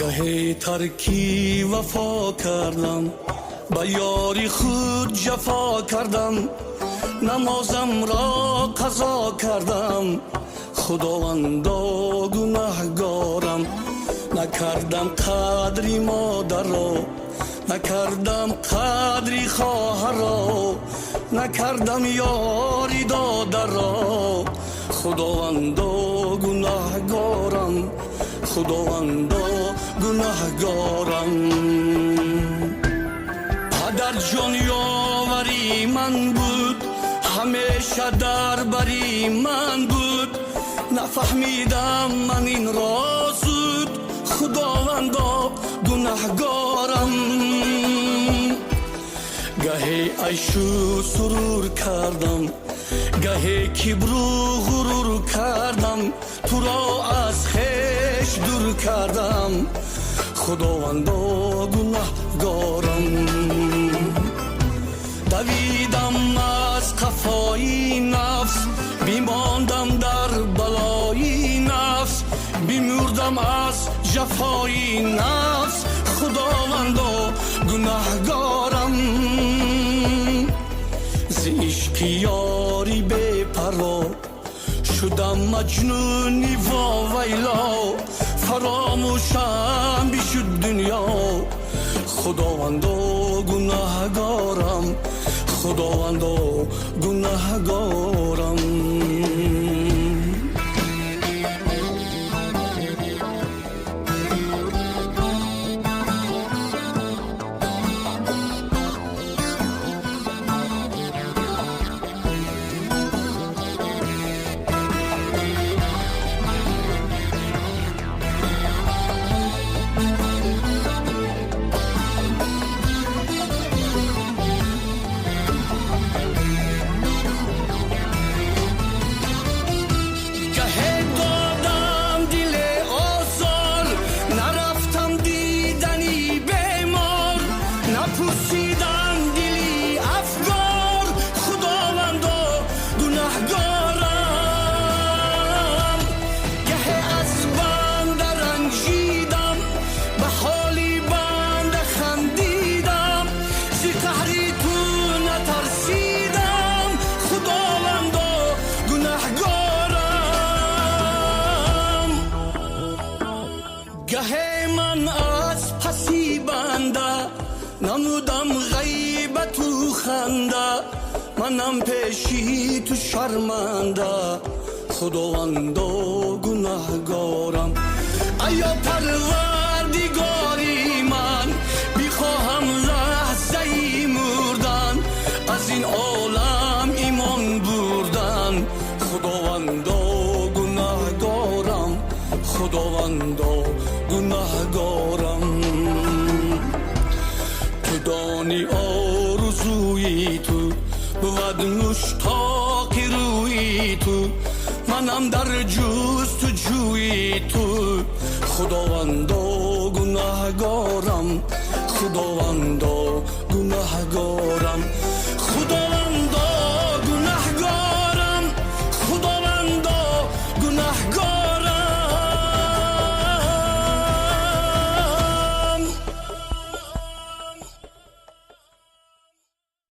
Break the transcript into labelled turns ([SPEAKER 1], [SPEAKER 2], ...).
[SPEAKER 1] گهی ترکی وفا کردم، با یاری خود جفا کردم، نمازم را قضا کردم، خداوندا گناهگارم. نکردم قدری مادر را، نکردم قدری خواهر را، نکردم یاری دادر را، خداوندا گناهگارم، خداوندا گناهگارم. پدر جان یاوری من بود، همیشه در بری من بود، نفهمیدم من این را زود، خداوندا گناهگارم. گهی عیش و سرور کردم، گهی کبر و غرور کردم، تو را از خویش دور کردم، خداوندا گناهگارم. دویدم از قفای نفس، بیماندم در بلای نفس، بیمردم از جفای نفس، خداوندا گناهگارم. ز عشق یاری بی پروا شدم مجنونی واویلا، فراموشم بشد دنیا، خداوندا گناهگارم، خداوندا گناهگارم. گهی من از پسی بنده نمودم غیبت و خنده، منم پیشی تو شرمنده، خداوندا گناهگارم. ایا پروردگاری من، بیخواهم لحظه ای مردن، از این عالم ایمان بردن، خداوندا گناهگارم، خداوندا گناهگارم. تو دانی آرزوی تو بود مشتاق روی تو، منم در جستجوی تو، خداوندا گناهگارم، خداوندا